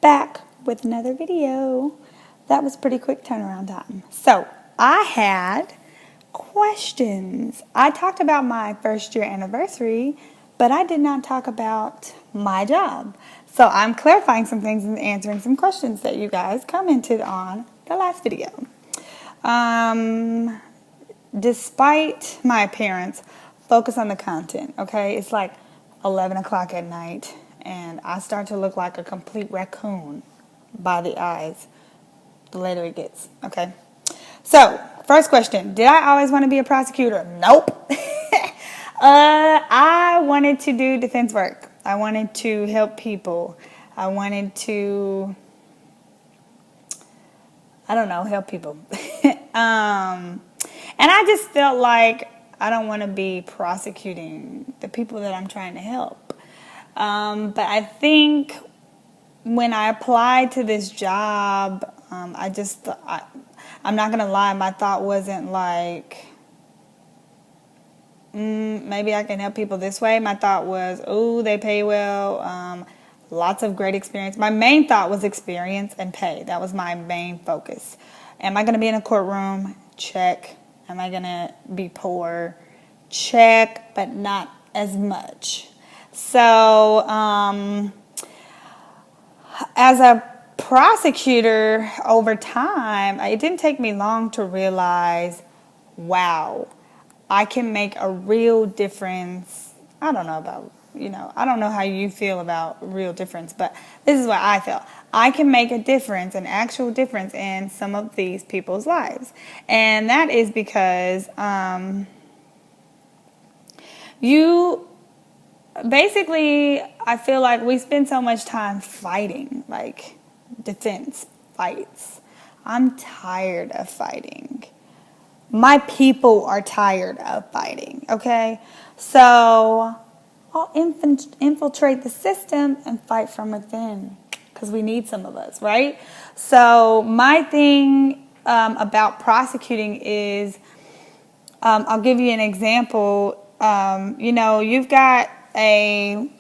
back with another video. That was pretty quick turnaround time. So I had questions. I talked about my first year anniversary, but I did not talk about my job. So I'm clarifying some things and answering some questions that you guys commented on the last video. Despite my appearance, focus on the content, okay? It's like 11 o'clock at night, and I start to look like a complete raccoon by the eyes the later it gets, okay? So, first question, did I always want to be a prosecutor? Nope. I wanted to do defense work. I wanted to help people. I wanted to, help people. And I just felt like I don't want to be prosecuting the people that I'm trying to help. But I think when I applied to this job, I'm not going to lie, my thought wasn't like, maybe I can help people this way. My thought was, they pay well, lots of great experience. My main thought was experience and pay. That was my main focus. Am I going to be in a courtroom? Check. Am I going to be poor? Check, but not as much. So, as a prosecutor, over time, it didn't take me long to realize, wow, I can make a real difference. I don't know how you feel about real difference, but this is what I felt. I can make a difference, an actual difference in some of these people's lives. And that is because I feel like we spend so much time fighting, like defense fights. I'm tired of fighting. My people are tired of fighting, okay? So I'll infiltrate the system and fight from within, because we need some of us, right? So my thing about prosecuting is, I'll give you an example. You've got a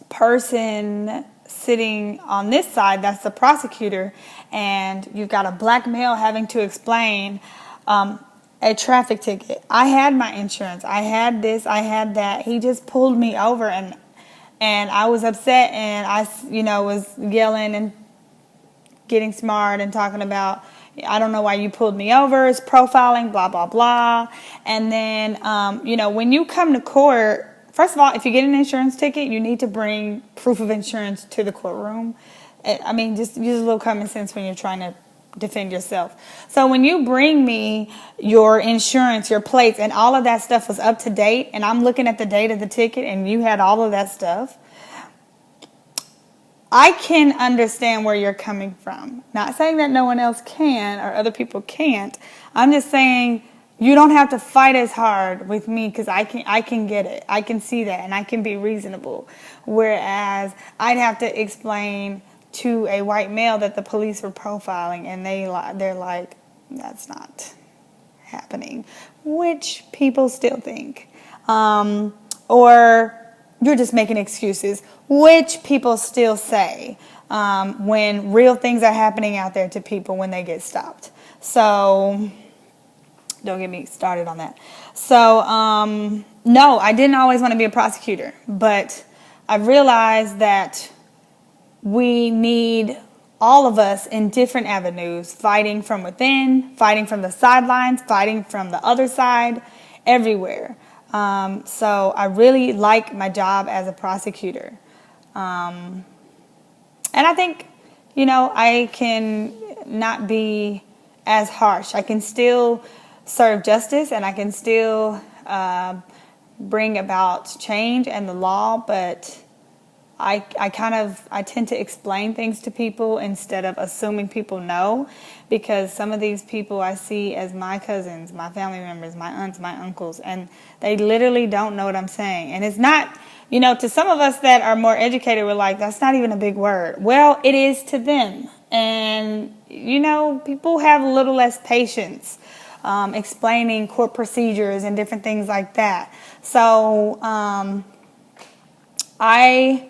person sitting on this side, that's the prosecutor, and you've got a black male having to explain a traffic ticket. I had my insurance. I had this. I had that. He just pulled me over, and I was upset, and I was yelling and getting smart and talking about, I don't know why you pulled me over. It's profiling, blah, blah, blah. And then, when you come to court, first of all, if you get an insurance ticket, you need to bring proof of insurance to the courtroom. Just use a little common sense when you're trying to defend yourself. So when you bring me your insurance, your plates, and all of that stuff was up to date, and I'm looking at the date of the ticket and you had all of that stuff, I can understand where you're coming from. Not saying that no one else can or other people can't. I'm just saying you don't have to fight as hard with me, because I can get it. I can see that, and I can be reasonable. Whereas I'd have to explain to a white male that the police were profiling, and they're like, that's not happening, which people still think. Or you're just making excuses, which people still say when real things are happening out there to people when they get stopped. So don't get me started on that. So no, I didn't always want to be a prosecutor, but I realized that we need all of us in different avenues, fighting from within, fighting from the sidelines, fighting from the other side, everywhere. So I really like my job as a prosecutor. And I think, I can not be as harsh. I can still serve justice, and I can still bring about change and the law, but I tend to explain things to people instead of assuming people know, because some of these people I see as my cousins, my family members, my aunts, my uncles, and they literally don't know what I'm saying. And it's not, to some of us that are more educated, we're like, that's not even a big word. Well, it is to them. And, people have a little less patience explaining court procedures and different things like that. So I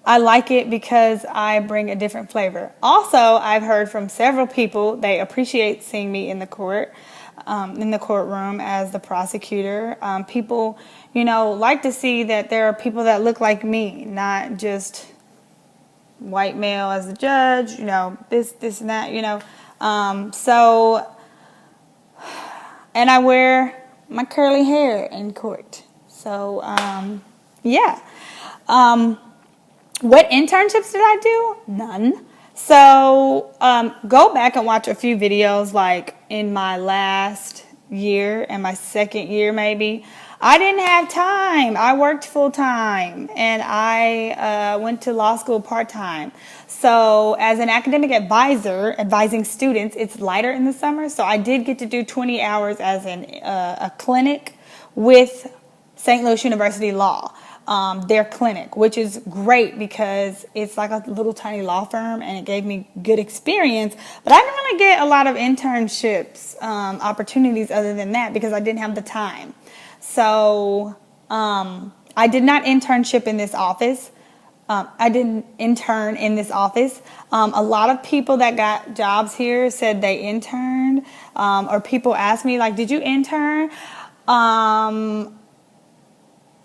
I like it because I bring a different flavor. Also, I've heard from several people they appreciate seeing me in the courtroom as the prosecutor. People, like to see that there are people that look like me, not just white male as the judge. This and that. And I wear my curly hair in court. So, yeah. What internships did I do? None. So go back and watch a few videos like in my last year and my second year maybe. I didn't have time. I worked full time and I went to law school part time. So as an academic advisor, advising students, it's lighter in the summer. So I did get to do 20 hours as a clinic with St. Louis University Law. Their clinic, which is great because it's like a little tiny law firm and it gave me good experience. But I didn't really get a lot of internships opportunities other than that because I didn't have the time. So I did not internship in this office. I didn't intern in this office. A lot of people that got jobs here said they interned, or people asked me like, did you intern?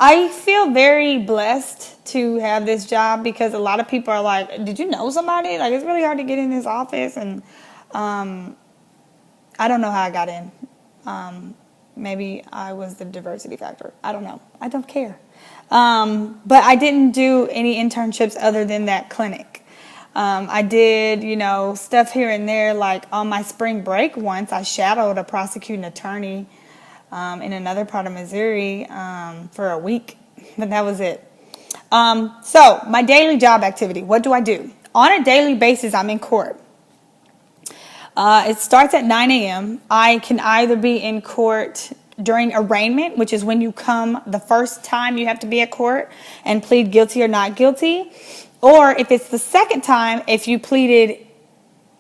I feel very blessed to have this job because a lot of people are like, did you know somebody? Like, it's really hard to get in this office. And I don't know how I got in. Maybe I was the diversity factor. I don't know. I don't care. But I didn't do any internships other than that clinic. I did, stuff here and there. Like on my spring break once, I shadowed a prosecuting attorney in another part of Missouri for a week, but that was it. So my daily job activity, what do I do? On a daily basis, I'm in court. It starts at 9 a.m. I can either be in court during arraignment, which is when you come the first time you have to be at court and plead guilty or not guilty. Or if it's the second time, if you pleaded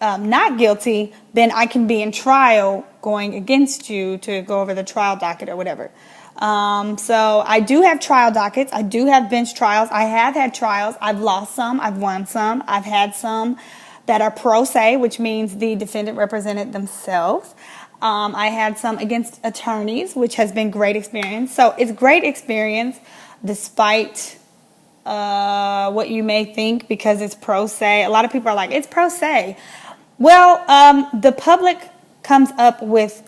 not guilty, then I can be in trial going against you to go over the trial docket or whatever. So I do have trial dockets. I do have bench trials. I have had trials. I've lost some. I've won some. I've had some that are pro se, which means the defendant represented themselves. I had some against attorneys, which has been great experience. So it's great experience despite what you may think because it's pro se. A lot of people are like, it's pro se. Well, the public comes up with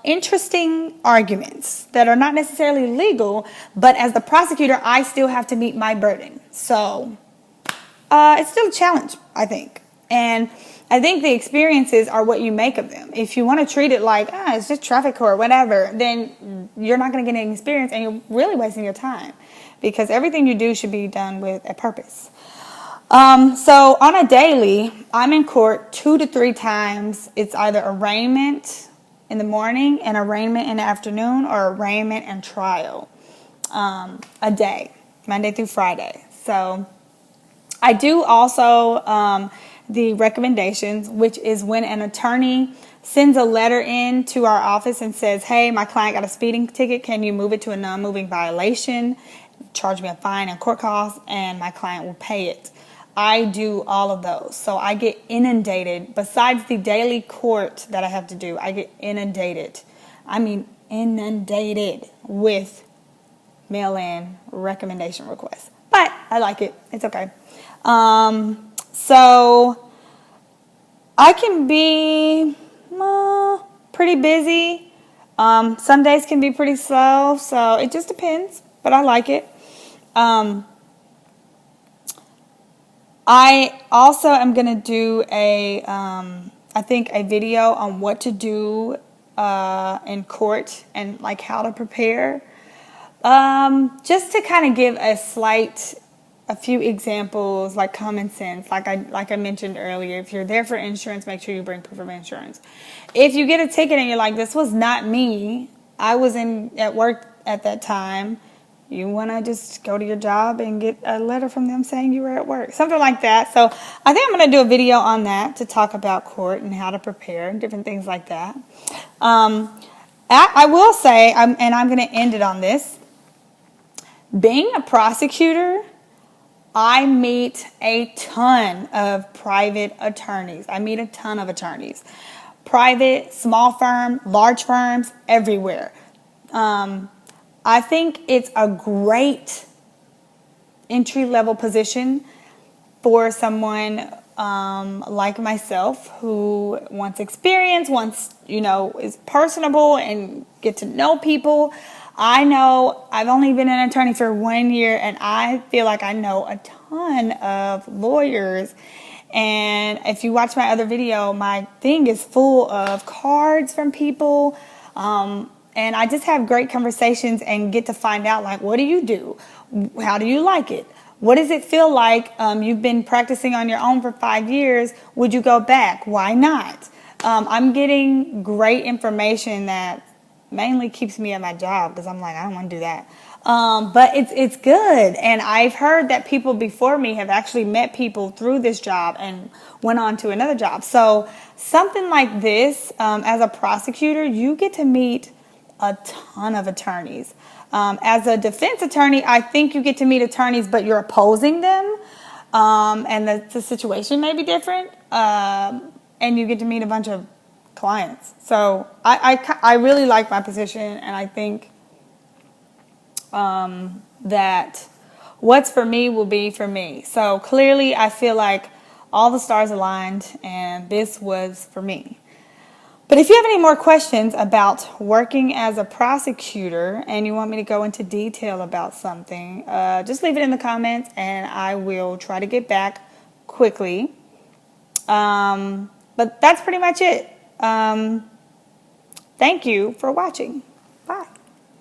interesting arguments that are not necessarily legal, but as the prosecutor, I still have to meet my burden. So it's still a challenge, I think. And I think the experiences are what you make of them. If you want to treat it like, it's just traffic court, whatever, then you're not going to get any experience and you're really wasting your time because everything you do should be done with a purpose. So on a daily, I'm in court 2 to 3 times. It's either arraignment in the morning and arraignment in the afternoon or arraignment and trial a day, Monday through Friday. So I do also the recommendations, which is when an attorney sends a letter in to our office and says, hey, my client got a speeding ticket. Can you move it to a non-moving violation? Charge me a fine and court costs, and my client will pay it. I do all of those. So I get inundated. Besides the daily court that I have to do, I get inundated. I mean, inundated with mail-in recommendation requests. But I like it. It's okay. So I can be pretty busy. Some days can be pretty slow. So it just depends. But I like it. I also am going to do I think a video on what to do in court and like how to prepare. Just to kind of give a few examples, like common sense, like I mentioned earlier. If you're there for insurance, make sure you bring proof of insurance. If you get a ticket and you're like, this was not me, I was at work at that time, you want to just go to your job and get a letter from them saying you were at work, something like that. So I think I'm going to do a video on that to talk about court and how to prepare and different things like that. I will say, and I'm going to end it on this, Being a prosecutor, I meet a ton of private attorneys. I meet a ton of attorneys. Private, small firm, large firms, everywhere. I think it's a great entry-level position for someone like myself who wants experience, is personable and get to know people. I know I've only been an attorney for 1 year, and I feel like I know a ton of lawyers. And if you watch my other video, my thing is full of cards from people. And I just have great conversations and get to find out, like, what do you do? How do you like it? What does it feel like? You've been practicing on your own for 5 years. Would you go back? Why not? I'm getting great information that mainly keeps me at my job because I'm like, I don't want to do that. But it's good. And I've heard that people before me have actually met people through this job and went on to another job. So something like this, as a prosecutor, you get to meet a ton of attorneys. As a defense attorney, I think you get to meet attorneys, but you're opposing them, and the situation may be different, and you get to meet a bunch of clients. So I really like my position, and I think that what's for me will be for me. So clearly, I feel like all the stars aligned, and this was for me. But if you have any more questions about working as a prosecutor and you want me to go into detail about something, just leave it in the comments and I will try to get back quickly. But that's pretty much it. Thank you for watching. Bye.